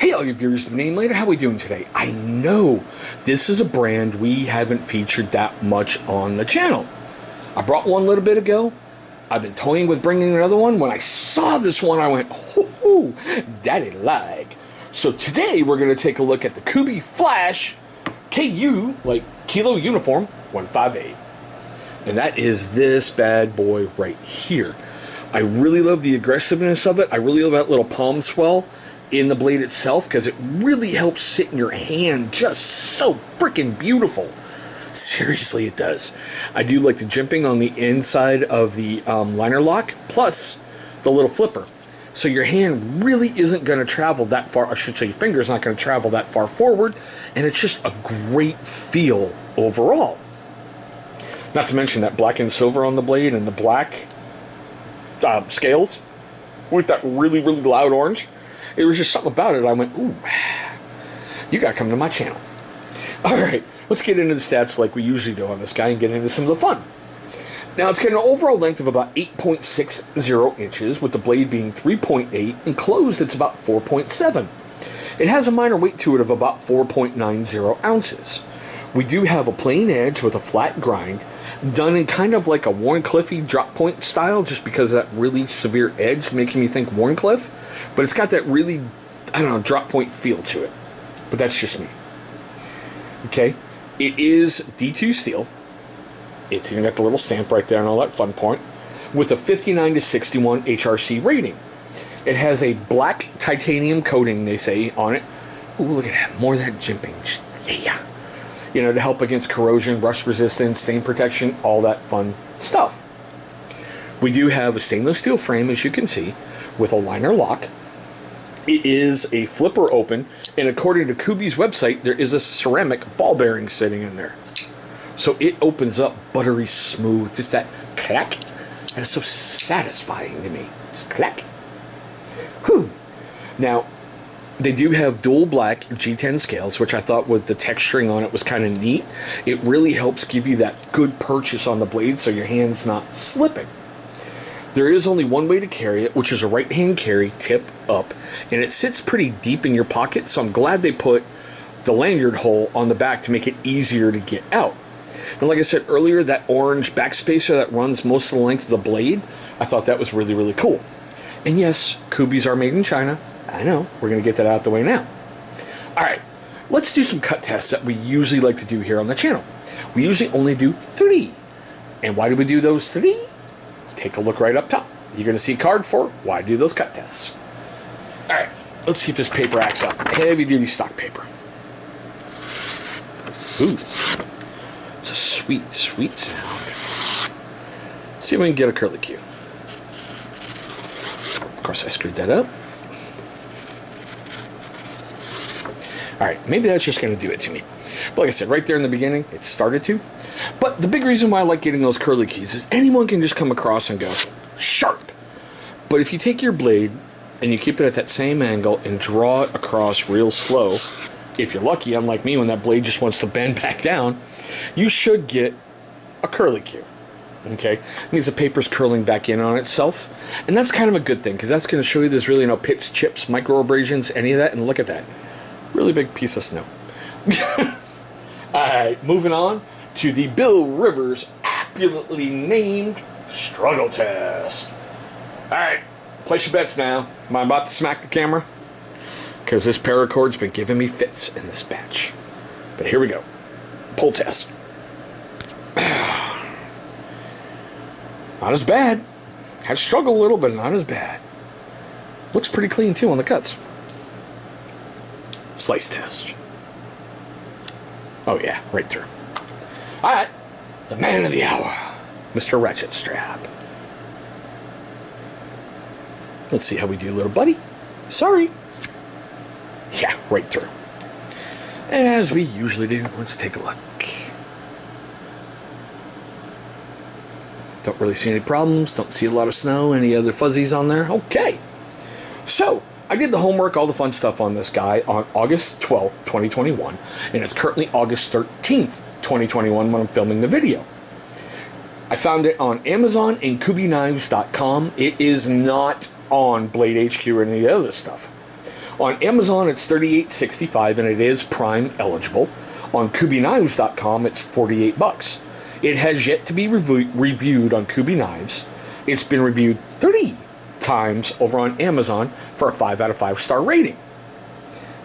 Hey all you viewers of the Name Later, how we doing today? I know this is a brand we haven't featured that much on the channel. I brought one a little bit ago. I've been toying with bringing another one. When I saw this one, I went, hoo, daddy like. So today we're going to take a look at the Kubey Flash KU, like Kilo Uniform 158. And that is this bad boy right here. I really love the aggressiveness of it. I really love that little palm swell in the blade itself, because it really helps sit in your hand just so freaking beautiful. Seriously, it does. I do like the jimping on the inside of the liner lock, plus the little flipper. So your hand really isn't going to travel that far. I should say your finger's not going to travel that far forward, and it's just a great feel overall. Not to mention that black and silver on the blade and the black scales with that really, really loud orange. It was just something about it. I went, ooh, you got to come to my channel. All right, let's get into the stats like we usually do on this guy and get into some of the fun. Now, it's got an overall length of about 8.60 inches, with the blade being 3.8, and closed it's about 4.7. It has a minor weight to it of about 4.90 ounces. We do have a plain edge with a flat grind, done in kind of like a Warncliffey drop point style, just because of that really severe edge making me think Warncliffe. But it's got that really, I don't know, drop point feel to it. But that's just me. Okay? It is D2 steel. It's even got the little stamp right there and all that fun point. With a 59 to 61 HRC rating. It has a black titanium coating, they say, on it. Ooh, look at that. More of that jimping. Yeah. You know, to help against corrosion, rust resistance, stain protection, all that fun stuff. We do have a stainless steel frame, as you can see, with a liner lock. It is a flipper open, and according to Kubey's website, there is a ceramic ball bearing sitting in there. So it opens up buttery smooth. Just that clack. That is so satisfying to me. Just clack. Whew. Now, they do have dual black G10 scales, which I thought with the texturing on it was kind of neat. It really helps give you that good purchase on the blade so your hand's not slipping. There is only one way to carry it, which is a right-hand carry, tip up, and it sits pretty deep in your pocket, so I'm glad they put the lanyard hole on the back to make it easier to get out. And like I said earlier, that orange backspacer that runs most of the length of the blade, I thought that was really, really cool. And yes, Kubeys are made in China. I know, we're going to get that out of the way now. Alright, let's do some cut tests that we usually like to do here on the channel. We usually only do 3. And why do we do those 3? Take a look right up top. You're going to see a card for why do those cut tests. Alright, let's see if this paper acts up. Heavy duty stock paper. Ooh, it's a sweet, sweet sound. Let's see if we can get a curly Q. Of course, I screwed that up. Alright, maybe that's just going to do it to me. But like I said, right there in the beginning, it started to. But the big reason why I like getting those curly keys is anyone can just come across and go, sharp. But if you take your blade and you keep it at that same angle and draw it across real slow, if you're lucky, unlike me when that blade just wants to bend back down, you should get a curly cue. Okay? It means the paper's curling back in on itself. And that's kind of a good thing, because that's going to show you there's really no pits, chips, micro abrasions, any of that. And look at that. Really big piece of snow. Alright, moving on to the Bill Rivers aptly named struggle test. Alright, place your bets now. Am I about to smack the camera? Because this paracord's been giving me fits in this batch. But here we go. Pull test. Not as bad. Had to struggle a little, but not as bad. Looks pretty clean too on the cuts. Slice test. Oh yeah, right through. Alright, the man of the hour, Mr. Ratchet Strap. Let's see how we do, little buddy. Sorry. Yeah, right through. And as we usually do, let's take a look. Don't really see any problems. Don't see a lot of snow. Any other fuzzies on there? Okay. So, I did the homework, all the fun stuff on this guy on August 12th, 2021. And it's currently August 13th, 2021 when I'm filming the video. I found it on Amazon and KubeyKnives.com. It is not on Blade HQ or any of the other stuff. On Amazon, it's $38.65, and it is Prime eligible. On KubeyKnives.com, it's $48. It has yet to be reviewed on Kubey Knives. It's been reviewed 3 times over on Amazon for a 5 out of 5 star rating.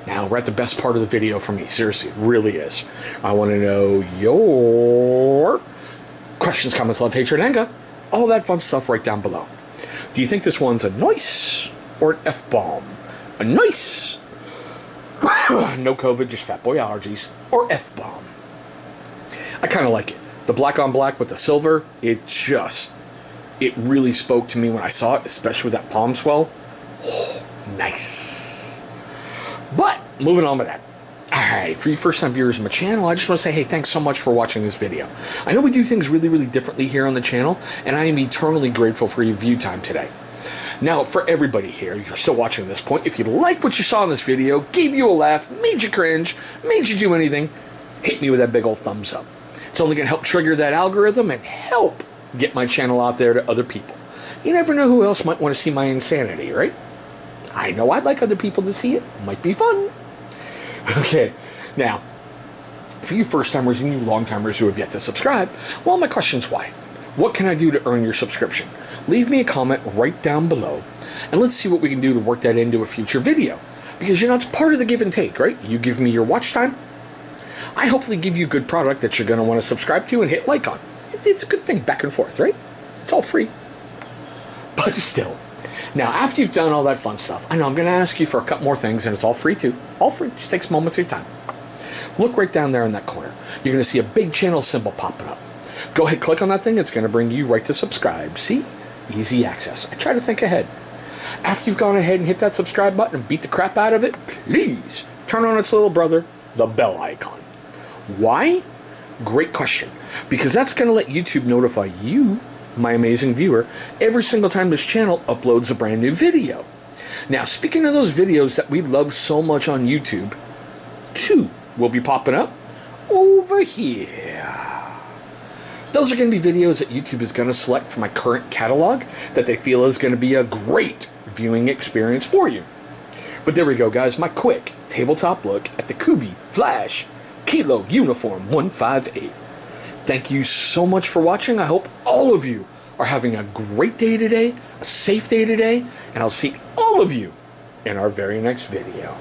Now, we're at the best part of the video for me. Seriously, it really is. I want to know your questions, comments, love, hatred, anger, all that fun stuff right down below. Do you think this one's a nice or an F-bomb? A nice, no COVID, just fat boy allergies, or F-bomb? I kind of like it. The black on black with the silver, it really spoke to me when I saw it, especially with that palm swell. Oh, nice. But, moving on with that. Alright, for you first time viewers of my channel, I just want to say, hey, thanks so much for watching this video. I know we do things really, really differently here on the channel, and I am eternally grateful for your view time today. Now, for everybody here, you're still watching at this point, if you like what you saw in this video, gave you a laugh, made you cringe, made you do anything, hit me with that big old thumbs up. It's only going to help trigger that algorithm and help get my channel out there to other people. You never know who else might want to see my insanity, right? I know I'd like other people to see it. Might be fun. Okay, now, for you first-timers and you long-timers who have yet to subscribe, well, my question's why? What can I do to earn your subscription? Leave me a comment right down below, and let's see what we can do to work that into a future video. Because, you know, it's part of the give and take, right? You give me your watch time, I hopefully give you a good product that you're going to want to subscribe to and hit like on. It's a good thing, back and forth, right? It's all free. But still. Now, after you've done all that fun stuff, I know I'm going to ask you for a couple more things, and it's all free too. All free. Just takes moments of your time. Look right down there in that corner. You're going to see a big channel symbol popping up. Go ahead, click on that thing. It's going to bring you right to subscribe. See? Easy access. I try to think ahead. After you've gone ahead and hit that subscribe button and beat the crap out of it, please turn on its little brother, the bell icon. Why? Great question. Because that's going to let YouTube notify you, my amazing viewer, every single time this channel uploads a brand new video. Now, speaking of those videos that we love so much on YouTube, 2 will be popping up over here. Those are going to be videos that YouTube is going to select from my current catalog that they feel is going to be a great viewing experience for you. But there we go, guys. My quick tabletop look at the Kubey Flash KU158. Thank you so much for watching. I hope all of you are having a great day today, a safe day today, and I'll see all of you in our very next video.